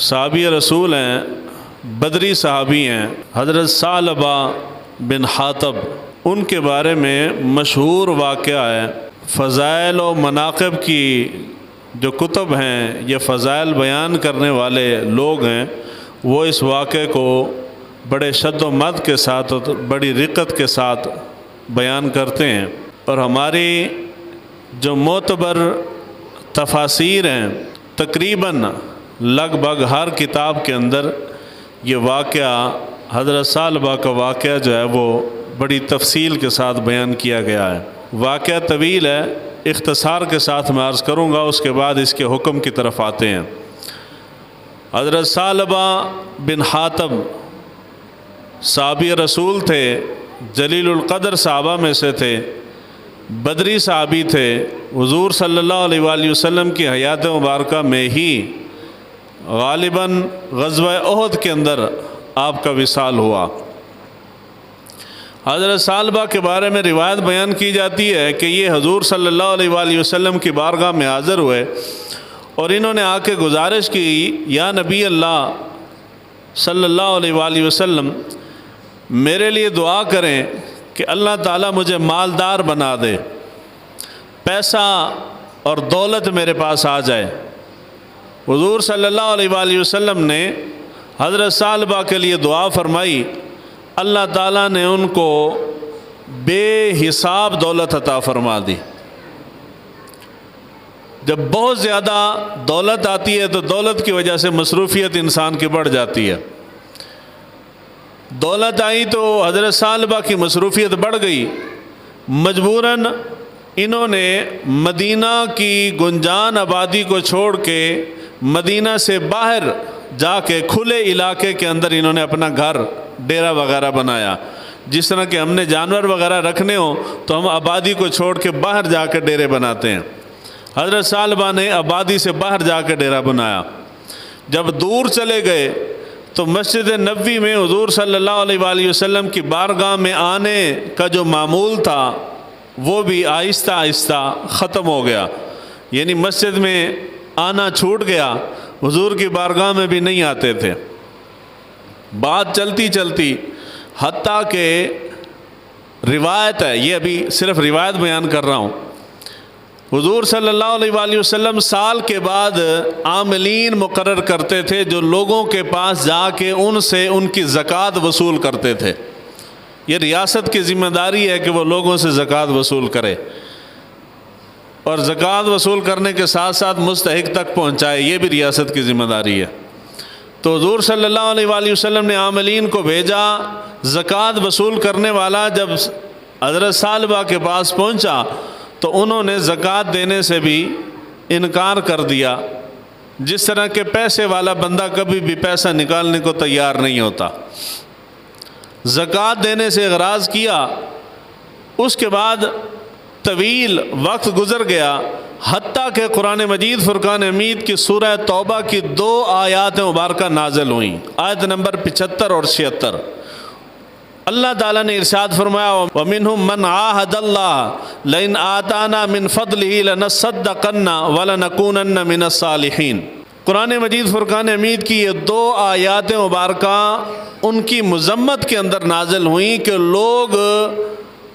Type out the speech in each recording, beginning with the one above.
صحابی رسول ہیں، بدری صحابی ہیں، حضرت ثعلبہ بن حاطب، ان کے بارے میں مشہور واقعہ ہے۔ فضائل و مناقب کی جو کتب ہیں، یہ فضائل بیان کرنے والے لوگ ہیں، وہ اس واقعے کو بڑے شد و مد کے ساتھ اور بڑی رقت کے ساتھ بیان کرتے ہیں، اور ہماری جو معتبر تفاسیر ہیں تقریباً لگ بھگ ہر کتاب کے اندر یہ واقعہ، حضرت ثعلبہ کا واقعہ جو ہے وہ بڑی تفصیل کے ساتھ بیان کیا گیا ہے۔ واقعہ طویل ہے، اختصار کے ساتھ میں عرض کروں گا، اس کے بعد اس کے حکم کی طرف آتے ہیں۔ حضرت ثعلبہ بن حاطب صحابی رسول تھے، جلیل القدر صحابہ میں سے تھے، بدری صحابی تھے۔ حضور صلی اللہ علیہ وآلہ وسلم کی حیات مبارکہ میں ہی غالباً غزوہ احد کے اندر آپ کا وصال ہوا۔ حضرت ثعلبہ کے بارے میں روایت بیان کی جاتی ہے کہ یہ حضور صلی اللہ علیہ وآلہ وسلم کی بارگاہ میں حاضر ہوئے اور انہوں نے آ کے گزارش کی، یا نبی اللہ صلی اللہ علیہ وآلہ وسلم، میرے لیے دعا کریں کہ اللہ تعالیٰ مجھے مالدار بنا دے، پیسہ اور دولت میرے پاس آ جائے۔ حضور صلی اللہ علیہ وآلہ وسلم نے حضرت ثعلبہ کے لیے دعا فرمائی، اللہ تعالیٰ نے ان کو بے حساب دولت عطا فرما دی۔ جب بہت زیادہ دولت آتی ہے تو دولت کی وجہ سے مصروفیت انسان کی بڑھ جاتی ہے۔ دولت آئی تو حضرت ثعلبہ کی مصروفیت بڑھ گئی، مجبوراً انہوں نے مدینہ کی گنجان آبادی کو چھوڑ کے مدینہ سے باہر جا کے کھلے علاقے کے اندر انہوں نے اپنا گھر، ڈیرا وغیرہ بنایا۔ جس طرح کہ ہم نے جانور وغیرہ رکھنے ہوں تو ہم آبادی کو چھوڑ کے باہر جا کے ڈیرے بناتے ہیں۔ حضرت ثعلبہ نے آبادی سے باہر جا کے ڈیرا بنایا۔ جب دور چلے گئے تو مسجد نبوی میں حضور صلی اللہ علیہ وآلہ وسلم کی بارگاہ میں آنے کا جو معمول تھا وہ بھی آہستہ آہستہ ختم ہو گیا، یعنی مسجد میں آنا چھوٹ گیا، حضور کی بارگاہ میں بھی نہیں آتے تھے۔ بات چلتی چلتی حتیٰ کہ روایت ہے، یہ ابھی صرف روایت بیان کر رہا ہوں، حضور صلی اللہ علیہ وآلہ وسلم سال کے بعد عاملین مقرر کرتے تھے جو لوگوں کے پاس جا کے ان سے ان کی زکوٰۃ وصول کرتے تھے۔ یہ ریاست کی ذمہ داری ہے کہ وہ لوگوں سے زکوٰۃ وصول کرے اور زکوٰۃ وصول کرنے کے ساتھ ساتھ مستحق تک پہنچائے، یہ بھی ریاست کی ذمہ داری ہے۔ تو حضور صلی اللہ علیہ وآلہ وسلم نے عاملین کو بھیجا، زکوٰۃ وصول کرنے والا جب حضرت ثعلبہ کے پاس پہنچا تو انہوں نے زکوٰۃ دینے سے بھی انکار کر دیا، جس طرح کہ پیسے والا بندہ کبھی بھی پیسہ نکالنے کو تیار نہیں ہوتا۔ زکوٰۃ دینے سے اغراض کیا، اس کے بعد طویل وقت گزر گیا، حتیٰ کہ قرآن مجید فرقان حمید کی سورہ توبہ کی 2 آیات مبارکہ نازل ہوئیں، آیت نمبر 75 اور 76۔ اللہ تعالیٰ نے ارشاد فرمایا، وَمِنْهُمْ مَنْ عَاهَدَ اللَّهَ لَئِنْ آتَانَا مِنْ فَضْلِهِ لَنَصَّدَّقَنَّ وَلَنَكُونَنَّ مِنَ الصَّالِحِينَ۔ قرآن مجید فرقان حمید کی یہ 2 آیات مبارکہ ان کی مذمت کے اندر نازل ہوئیں کہ لوگ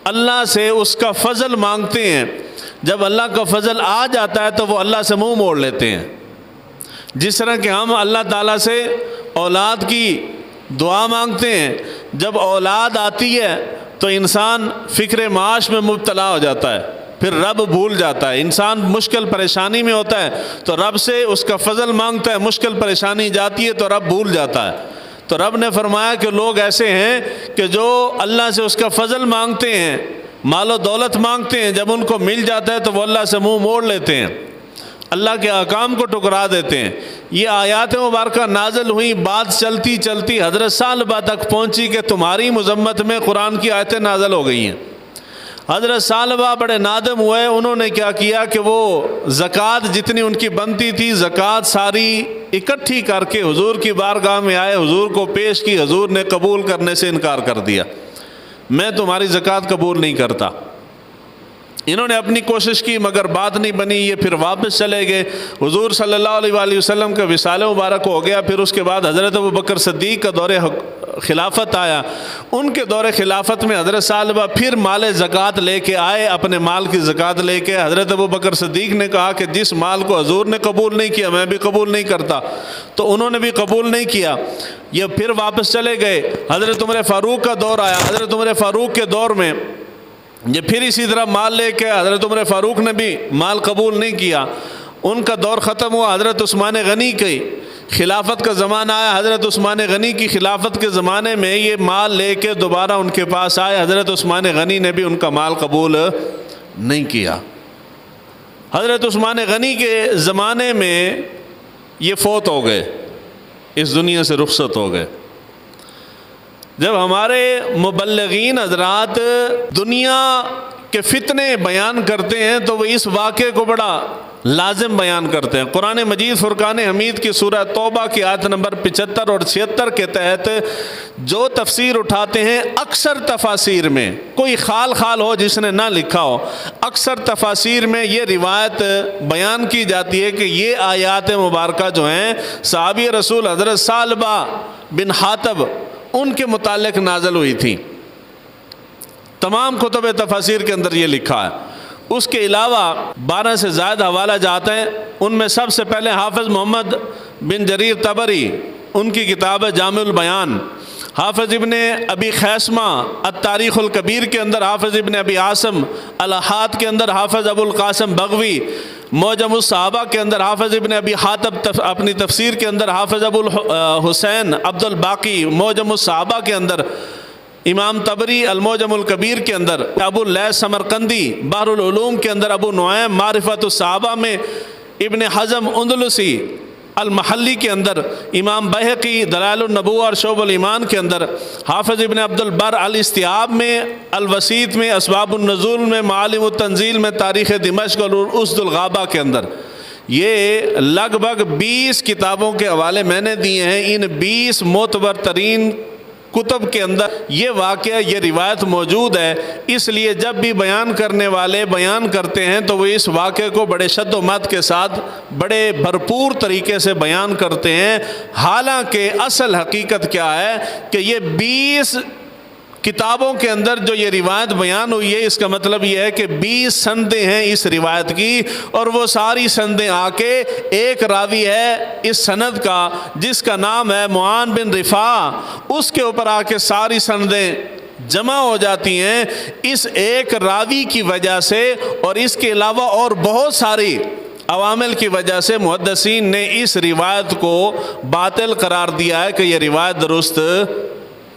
اللہ سے اس کا فضل مانگتے ہیں، جب اللہ کا فضل آ جاتا ہے تو وہ اللہ سے منہ موڑ لیتے ہیں۔ جس طرح کہ ہم اللہ تعالیٰ سے اولاد کی دعا مانگتے ہیں، جب اولاد آتی ہے تو انسان فکر معاش میں مبتلا ہو جاتا ہے، پھر رب بھول جاتا ہے، انسان مشکل پریشانی میں ہوتا ہے تو رب سے اس کا فضل مانگتا ہے، مشکل پریشانی جاتی ہے تو رب بھول جاتا ہے۔ تو رب نے فرمایا کہ لوگ ایسے ہیں کہ جو اللہ سے اس کا فضل مانگتے ہیں، مال و دولت مانگتے ہیں، جب ان کو مل جاتا ہے تو وہ اللہ سے منہ موڑ لیتے ہیں، اللہ کے احکام کو ٹکرا دیتے ہیں۔ یہ آیات مبارکہ نازل ہوئی، بات چلتی چلتی حضرت ثعلبہ تک پہنچی کہ تمہاری مذمت میں قرآن کی آیتیں نازل ہو گئی ہیں۔ حضرت ثعلبہ بڑے نادم ہوئے، انہوں نے کیا کیا کہ وہ زکوٰۃ جتنی ان کی بنتی تھی زکوٰۃ ساری اکٹھی کر کے حضور کی بارگاہ میں آئے، حضور کو پیش کی، حضور نے قبول کرنے سے انکار کر دیا، میں تمہاری زکوٰۃ قبول نہیں کرتا۔ انہوں نے اپنی کوشش کی مگر بات نہیں بنی، یہ پھر واپس چلے گئے۔ حضور صلی اللہ علیہ وآلہ وسلم کا وصال مبارک ہو گیا، پھر اس کے بعد حضرت ابوبکر صدیق کا دور خلافت آیا۔ ان کے دور خلافت میں حضرت ثعلبہ پھر مال زکوٰۃ لے کے آئے، اپنے مال کی زکوٰۃ لے کے۔ حضرت ابوبکر صدیق نے کہا کہ جس مال کو حضور نے قبول نہیں کیا میں بھی قبول نہیں کرتا، تو انہوں نے بھی قبول نہیں کیا، یہ پھر واپس چلے گئے۔ حضرت عمر فاروق کا دور آیا، حضرت عمر فاروق کے دور میں یہ پھر اسی طرح مال لے کے، حضرت عمر فاروق نے بھی مال قبول نہیں کیا، ان کا دور ختم ہوا۔ حضرت عثمان غنی کی خلافت کا زمانہ آیا، حضرت عثمان غنی کی خلافت کے زمانے میں یہ مال لے کے دوبارہ ان کے پاس آئے، حضرت عثمان غنی نے بھی ان کا مال قبول نہیں کیا۔ حضرت عثمان غنی کے زمانے میں یہ فوت ہو گئے، اس دنیا سے رخصت ہو گئے۔ جب ہمارے مبلغین حضرات دنیا کے فتنے بیان کرتے ہیں تو وہ اس واقعے کو بڑا لازم بیان کرتے ہیں۔ قرآن مجید فرقان حمید کی سورہ توبہ کی آیت نمبر 75 اور 76 کے تحت جو تفسیر اٹھاتے ہیں، اکثر تفاسیر میں کوئی خال ہو جس نے نہ لکھا ہو، اکثر تفاسیر میں یہ روایت بیان کی جاتی ہے کہ یہ آیات مبارکہ جو ہیں صحابی رسول حضرت ثعلبہ بن حاطب ان کے متعلق نازل ہوئی تھی۔ تمام کتب تفاسیر کے اندر یہ لکھا ہے۔ اس کے علاوہ 12 سے زائد حوالہ جاتے ہیں، ان میں سب سے پہلے حافظ محمد بن جریر طبری ان کی کتاب ہے جامع البیان، حافظ ابن ابی خیثمہ التاریخ الکبیر کے اندر، حافظ ابن ابی عاصم الاحاد کے اندر، حافظ ابو القاسم بغوی معجم الصحابہ کے اندر، حافظ ابن ابی حاتب اپنی تفسیر کے اندر، حافظ ابو الحسین عبد الباقی معجم الصحابہ کے اندر، امام طبری المعجم الکبیر کے اندر، ابو اللیث سمرقندی بحر العلوم کے اندر، ابو نعیم معرفت الصحابہ میں، ابن حزم اندلسی المحلی کے اندر، امام بہقی دلائل النبوہ اور شعب الایمان کے اندر، حافظ ابن عبد البر الاستیاب میں، الوسیط میں، اسباب النزول میں، معالم التنزیل میں، تاریخ دمشق اور اسد الغابہ کے اندر۔ یہ لگ بھگ 20 کتابوں کے حوالے میں نے دیے ہیں۔ ان 20 معتبر ترین کتب کے اندر یہ واقعہ، یہ روایت موجود ہے۔ اس لیے جب بھی بیان کرنے والے بیان کرتے ہیں تو وہ اس واقعے کو بڑے شد و مد کے ساتھ بڑے بھرپور طریقے سے بیان کرتے ہیں، حالانکہ اصل حقیقت کیا ہے کہ یہ 20 کتابوں کے اندر جو یہ روایت بیان ہوئی ہے، اس کا مطلب یہ ہے کہ 20 سندیں ہیں اس روایت کی، اور وہ ساری سندیں آ کے ایک راوی ہے اس سند کا جس کا نام ہے معان بن رفاع، اس کے اوپر آ کے ساری سندیں جمع ہو جاتی ہیں اس ایک راوی کی وجہ سے، اور اس کے علاوہ اور بہت ساری عوامل کی وجہ سے محدثین نے اس روایت کو باطل قرار دیا ہے کہ یہ روایت درست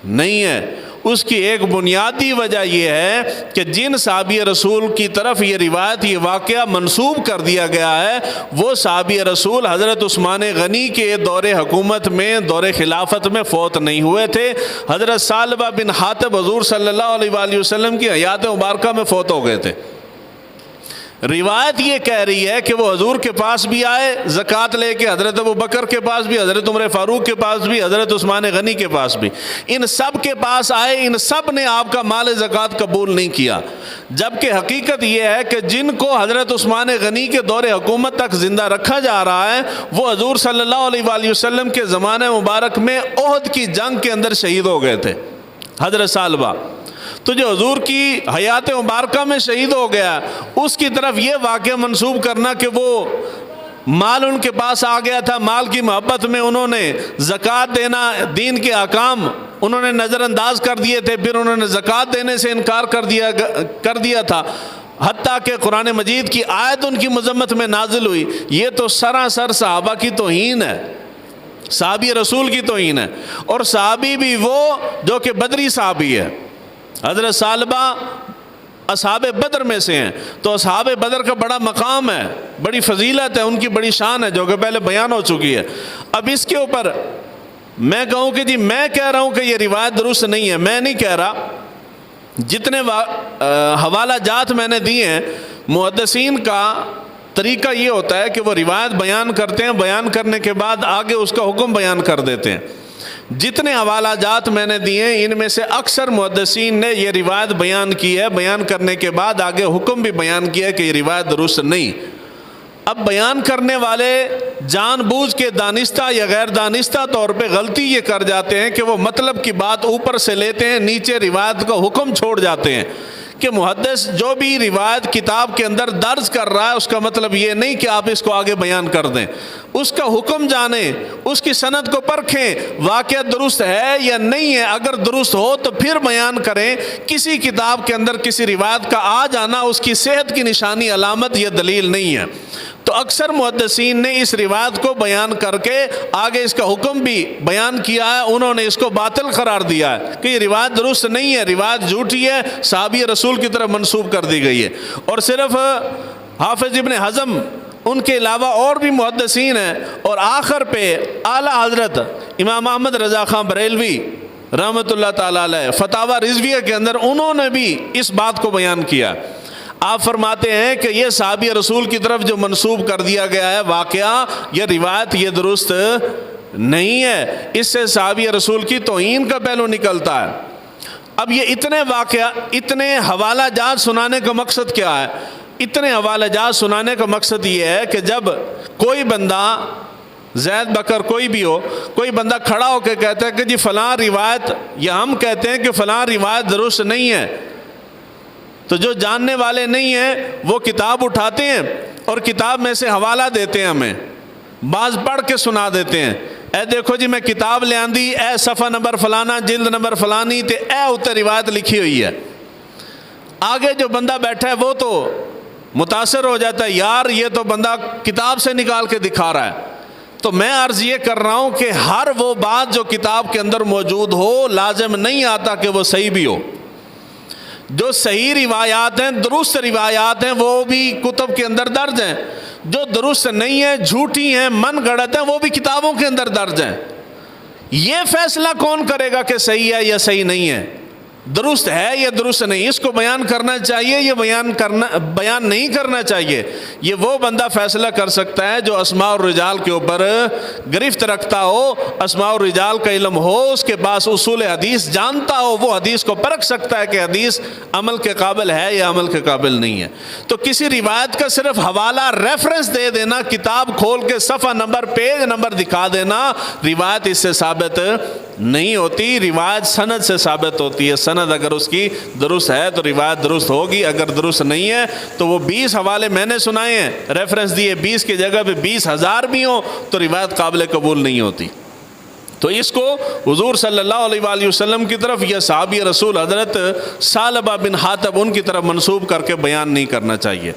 نہیں ہے۔ اس کی ایک بنیادی وجہ یہ ہے کہ جن صحابی رسول کی طرف یہ روایت، یہ واقعہ منسوب کر دیا گیا ہے، وہ صحابی رسول حضرت عثمان غنی کے دور حکومت میں، دور خلافت میں فوت نہیں ہوئے تھے۔ حضرت ثعلبہ بن حاطب حضور صلی اللہ علیہ وآلہ وسلم کی حیات مبارکہ میں فوت ہو گئے تھے۔ روایت یہ کہہ رہی ہے کہ وہ حضور کے پاس بھی آئے زکوٰۃ لے کے، حضرت ابوبکر کے پاس بھی، حضرت عمر فاروق کے پاس بھی، حضرت عثمان غنی کے پاس بھی، ان سب کے پاس آئے، ان سب نے آپ کا مال زکوٰۃ قبول نہیں کیا۔ جبکہ حقیقت یہ ہے کہ جن کو حضرت عثمان غنی کے دور حکومت تک زندہ رکھا جا رہا ہے وہ حضور صلی اللہ علیہ وآلہ وسلم کے زمانے مبارک میں احد کی جنگ کے اندر شہید ہو گئے تھے حضرت ثعلبہ۔ تو جو حضور کی حیات مبارکہ میں شہید ہو گیا، اس کی طرف یہ واقعہ منسوب کرنا کہ وہ مال ان کے پاس آ گیا تھا، مال کی محبت میں انہوں نے زکوٰۃ دینا، دین کے احکام انہوں نے نظر انداز کر دیے تھے، پھر انہوں نے زکوٰۃ دینے سے انکار کر دیا تھا، حتیٰ کہ قرآن مجید کی آیت ان کی مذمت میں نازل ہوئی۔ یہ تو سراسر صحابہ کی توہین ہے، صحابی رسول کی توہین ہے، اور صحابی بھی وہ جو کہ بدری صحابی ہے۔ حضرت ثعلبہ اصحاب بدر میں سے ہیں، تو اصحاب بدر کا بڑا مقام ہے، بڑی فضیلت ہے، ان کی بڑی شان ہے جو کہ پہلے بیان ہو چکی ہے۔ اب اس کے اوپر میں کہوں کہ جی میں کہہ رہا ہوں کہ یہ روایت درست نہیں ہے، میں نہیں کہہ رہا۔ جتنے حوالہ جات میں نے دیے ہیں، محدثین کا طریقہ یہ ہوتا ہے کہ وہ روایت بیان کرتے ہیں، بیان کرنے کے بعد آگے اس کا حکم بیان کر دیتے ہیں۔ جتنے حوالہ جات میں نے دیے ان میں سے اکثر محدثین نے یہ روایت بیان کی ہے، بیان کرنے کے بعد آگے حکم بھی بیان کیا ہے کہ یہ روایت درست نہیں۔ اب بیان کرنے والے جان بوجھ کے دانستہ یا غیر دانستہ طور پہ غلطی یہ کر جاتے ہیں کہ وہ مطلب کی بات اوپر سے لیتے ہیں، نیچے روایت کا حکم چھوڑ جاتے ہیں کہ محدث جو بھی روایت کتاب کے اندر درج کر رہا ہے اس کا مطلب یہ نہیں کہ آپ اس کو آگے بیان کر دیں، اس کا حکم جانیں، اس کی سند کو پرکھیں، واقعہ درست ہے یا نہیں ہے، اگر درست ہو تو پھر بیان کریں۔ کسی کتاب کے اندر کسی روایت کا آ جانا اس کی صحت کی نشانی علامت یا دلیل نہیں ہے۔ تو اکثر محدثین نے اس روایت کو بیان کر کے آگے اس کا حکم بھی بیان کیا ہے، انہوں نے اس کو باطل قرار دیا ہے کہ یہ روایت درست نہیں ہے، روایت جھوٹی ہے، صحابی رسول کی طرف منسوب کر دی گئی ہے۔ اور صرف حافظ ابن حزم ان کے علاوہ اور بھی محدثین ہیں، اور آخر پہ اعلیٰ حضرت امام احمد رضا خان بریلوی رحمۃ اللہ تعالیٰ علیہ فتاوی رضویہ کے اندر انہوں نے بھی اس بات کو بیان کیا۔ آپ فرماتے ہیں کہ یہ صحابی رسول کی طرف جو منسوب کر دیا گیا ہے واقعہ، یہ روایت یہ درست نہیں ہے، اس سے صحابی رسول کی توہین کا پہلو نکلتا ہے۔ اب یہ اتنے واقعہ، اتنے حوالہ جات سنانے کا مقصد کیا ہے؟ اتنے حوالہ جات سنانے کا مقصد یہ ہے کہ جب کوئی بندہ، زید بکر کوئی بھی ہو، کوئی بندہ کھڑا ہو کے کہتا ہے کہ جی فلاں روایت، یا ہم کہتے ہیں کہ فلاں روایت درست نہیں ہے، تو جو جاننے والے نہیں ہیں وہ کتاب اٹھاتے ہیں اور کتاب میں سے حوالہ دیتے ہیں، ہمیں بعض پڑھ کے سنا دیتے ہیں، اے دیکھو جی میں کتاب لے آندی، اے صفحہ نمبر فلانا، جلد نمبر فلانی تے اے اتنے روایت لکھی ہوئی ہے۔ آگے جو بندہ بیٹھا ہے وہ تو متاثر ہو جاتا ہے، یار یہ تو بندہ کتاب سے نکال کے دکھا رہا ہے۔ تو میں عرض یہ کر رہا ہوں کہ ہر وہ بات جو کتاب کے اندر موجود ہو لازم نہیں آتا کہ وہ صحیح بھی ہو۔ جو صحیح روایات ہیں، درست روایات ہیں، وہ بھی کتب کے اندر درج ہیں، جو درست نہیں ہیں، جھوٹی ہیں، من گڑت ہیں، وہ بھی کتابوں کے اندر درج ہیں۔ یہ فیصلہ کون کرے گا کہ صحیح ہے یا صحیح نہیں ہے، درست ہے یا درست نہیں؟ اس کو بیان کرنا چاہیے یا بیان نہیں کرنا چاہیے؟ یہ وہ بندہ فیصلہ کر سکتا ہے جو اسماء الرجال کے اوپر گرفت رکھتا ہو، اسماء الرجال کا علم ہو، اس کے پاس اصول حدیث جانتا ہو، وہ حدیث کو پرکھ سکتا ہے کہ حدیث عمل کے قابل ہے یا عمل کے قابل نہیں ہے۔ تو کسی روایت کا صرف حوالہ ریفرنس دے دینا، کتاب کھول کے صفحہ نمبر پیج نمبر دکھا دینا، روایت اس سے ثابت نہیں ہوتی۔ روایت سند سے ثابت ہوتی ہے، سند اگر اس کی درست ہے تو روایت درست ہوگی، اگر درست نہیں ہے تو وہ 20 حوالے میں نے سنائے ہیں، ریفرنس دیے 20 کی جگہ پہ 20,000 بھی ہوں تو روایت قابل قبول نہیں ہوتی۔ تو اس کو حضور صلی اللہ علیہ وآلہ وسلم کی طرف یا صحابی رسول حضرت ثعلبہ بن حاتب ان کی طرف منسوب کر کے بیان نہیں کرنا چاہیے۔